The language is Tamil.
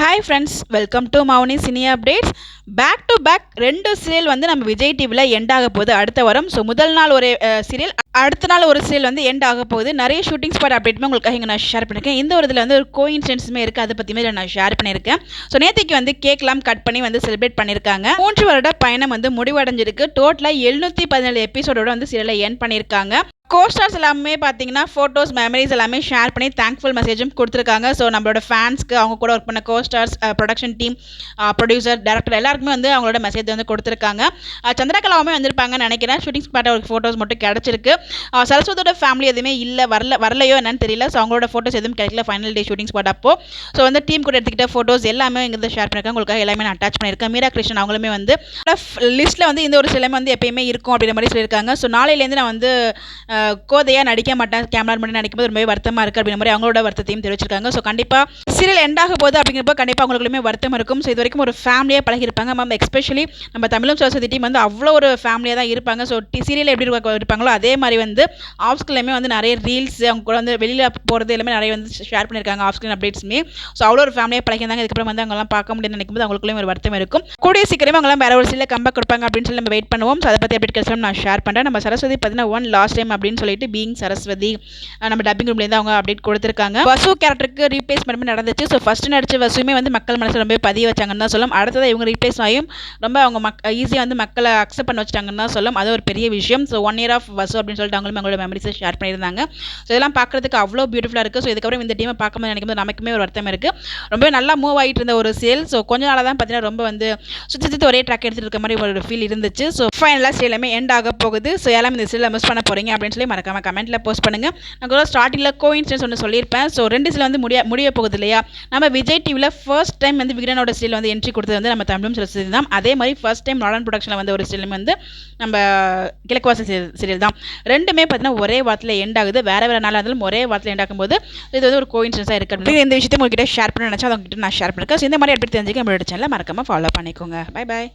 Hi friends, welcome to Mouni cine updates. Back to back 2 serial வந்து நம்ம விஜய் டிவியில் எண்ட் ஆக போகுது அடுத்த வாரம். ஸோ முதல் நாள் ஒரு சீரியல், அடுத்த நாள் ஒரு சீரியல் வந்து எண்ட் ஆக போகுது. நிறைய ஷூட்டிங் ஸ்பாட் அப்டேட்டுமே உங்களுக்காக இங்கே நான் ஷேர் பண்ணியிருக்கேன். இந்த ஒரு இதில் வந்து ஒரு கோஇன்சிடென்ட்ஸுமே இருக்குது, அதை பற்றியுமே நான் ஷேர் பண்ணியிருக்கேன். ஸோ நேற்றுக்கு வந்து கேக்லாம் கட் பண்ணி வந்து செலிப்ரேட் பண்ணியிருக்காங்க. 3 வருட பயணம் வந்து முடிவடைஞ்சிருக்கு. டோட்டலாக 717 எபிசோடோட வந்து சீரியலை எண்ட் பண்ணியிருக்காங்க. கோஸ்டார்ஸ் எல்லாமே பார்த்தீங்கன்னா ஃபோட்டோஸ், மெமரிஸ் எல்லாமே ஷேர் பண்ணி தேங்க்ஃபுல் மெசேஜும் கொடுத்துருக்காங்க. ஸோ நம்மளோட ஃபேன்ஸ்க்கு, அவங்க கூட ஒர்க் பண்ண co-stars, production team, producer, director எல்லாருக்குமே வந்து அவங்களோட மெசேஜ் வந்து கொடுத்துருக்காங்க. சந்திரகலாவுமே வந்திருப்பாங்கன்னு நினைக்கிறேன். ஷூட்டிங் ஸ்பாட் ஒரு ஃபோட்டோஸ் மட்டும் கிடச்சிருக்கு. சரஸ்வதியோட ஃபேமிலி எதுவுமே இல்லை, வரலையோ என்னன்னு தெரியல. ஸோ அவங்களோட ஃபோட்டோஸ் எதுவும் கிடைக்கல ஃபைனல் டே ஷூட்டிங் ஸ்பாட் அப்போ. ஸோ வந்து டீம் கூட எடுத்துக்கிட்ட ஃபோட்டோஸ் எல்லாமே இங்கே ஷேர் பண்ணியிருக்காங்க. உங்களுக்காக எல்லாமே நான் அட்டாச் பண்ணியிருக்கேன். மீரா கிருஷ்ணன் அவங்களுமே வந்து லிஸ்ட்டில் வந்து இந்த ஒரு சிலமே வந்து எப்பயுமே இருக்கும் அப்படின்ற மாதிரி சொல்லியிருக்காங்க. ஸோ நாளையிலேருந்து நான் வந்து கோதையாக நடிக்க மாட்டேன், கேமரா மட்டும் நடிக்கும்போது ரொம்பவே வருத்தமாக இருக்குது அப்படின்ற மாதிரி அவங்களோட வருத்தத்தையும் தெரிவிச்சிருக்காங்க. ஸோ கண்டிப்பாக சீரியல் எண்ட் ஆக போகுது அப்படிங்கிறப்போ கண்டிப்பாக அவங்களுக்குமே வருத்தம் இருக்கும். ஸோ இது வரைக்கும் ஒரு ஃபேமிலியாக பழகிருப்பாங்க. நம்ம எஸ்பெஷலி நம்ம தமிழும் சரஸ்வதி டீம் வந்து அவ்வளோ ஒரு ஃபேமிலியாக தான் இருப்பாங்க. ஸோ சீரியல் எப்படி இருப்பாங்களோ அதே மாதிரி வந்து ஆஃப் ஸ்கிரீன்லையுமே வந்து நிறைய ரீல்ஸ், அவங்க கூட வந்து வெளியில் போகிறது எல்லாமே நிறைய வந்து ஷேர் பண்ணியிருக்காங்க ஆஃப் ஸ்கிரீன் அப்டேட்ஸுமே. ஸோ அவ்வளோ ஒரு ஃபேமிலியாக பழகிருந்தாங்க. இதுக்கப்புறம் வந்து அவங்களாம் பார்க்க முடியும்னு நினைக்கும்போது அவங்களுக்குள்ளேயும் ஒரு வருத்தம் இருக்கும். கூடிய சீக்கிரமே அவங்களாம் வேற ஒரு சீரியல் கம்பேக் கொடுப்பாங்க அப்படின்னு சொல்லி நம்ம வெயிட் பண்ணுவோம். ஸோ அதை பற்றி அப்டேட் கிடைச்சா நான் ஷேர் பண்ணுறேன். நம்ம சரஸ்வதி பார்த்தீங்கன்னா ஒன் லாஸ்ட் டைம் அப்படின்னு சொல்லிட்டு பீயிங் சரஸ்வதி நம்ம டப்பிங் ரூம்லேருந்து அவங்க அப்டேட் கொடுத்துருக்காங்க. வசு கேரக்டருக்கு ரீப்ளேஸ்மெண்ட் நடந்துச்சு. ஸோ ஃபர்ஸ்ட் நடிச்ச வசுமே வந்து மக்கள் மனசில் ரொம்ப பதிய வச்சாங்கன்னு தான் சொல்லும். அடுத்தது இவங்க ரீப்ளேஸ் ஆகியும் ரொம்ப அவங்க ஈஸியாக வந்து மக்களை அக்செப்ட் பண்ண வச்சுட்டாங்கன்னு தான் சொல்லும். அது ஒரு பெரிய விஷயம். ஸோ 1 year ஆஃப் வசு அப்படின்னு சொல்லிட்டு அவங்களும் அவங்களோட மெமரிஸை ஷேர் பண்ணியிருந்தாங்க. ஸோ இதெல்லாம் பார்க்குறதுக்கு அவ்வளோ பியூட்டிஃபுல்லாக இருக்குது. ஸோ இதுக்கப்புறம் இந்த டீமை பார்க்கும்போது நினைக்கும்போது நமக்குமே ஒரு வருத்தம் இருக்குது. ரொம்பவே நல்லா மூவ் ஆகிட்டு இருந்த ஒரு சேல். ஸோ கொஞ்ச நாளாக தான் பார்த்தீங்கன்னா ரொம்ப வந்து சுற்றி ஒரே ட்ராக் எடுத்துகிட்டு இருக்க மாதிரி ஒரு ஃபீல் இருந்துச்சு. ஸோ ஃபைனலாக சீரியல் எல்லாமே எண்ட் ஆக போகுது. ஸோ எல்லாம் இந்த சீரியல் மிஸ் பண்ண போகிறீங்க அப்படின்னு சொல்லி மறக்காம கமெண்ட்டில் போஸ்ட் பண்ணுங்கள். நான் கூட ஸ்டார்டிங்கில் கோஇன்சிடென்ஸ் ஒன்று சொல்லியிருப்பேன். ஸோ 2 சீரியல் வந்து முடிய போகுது இல்லையா. நம்ம விஜய் டிவியில் ஃபர்ஸ்ட் டைம் வந்து விகடனோட சீரியல் வந்து என்ட்ரி கொடுத்தது வந்து நம்ம தமிழும் சரஸ்வதி தான். அதே மாதிரி ஃபர்ஸ்ட் டைம் நாடன் ப்ரொடக்ஷனில் வந்து ஒரு சீரியல் வந்து நம்ம கிழக்குவாசல் சீரியல் தான். ரெண்டுமே பார்த்தீங்கன்னா ஒரே வாரத்தில் எண்ட் ஆகுது. வேறு நாளாக இருந்தாலும் ஒரே வாரத்தில் எண்ட் ஆகும்போது இது வந்து ஒரு கோஇன்சிடென்ஸாக இருக்குது. இந்த விஷயத்தை உங்ககிட்ட ஷேர் பண்ண நினச்சா அவங்ககிட்ட நான் ஷேர் பண்ணிருக்கேன். ஸோ இந்த மாதிரி எப்படி தெரிஞ்சுக்க நம்மளோட சேனலை மறக்காமல் ஃபாலோ பண்ணிக்கோங்க. Bye bye.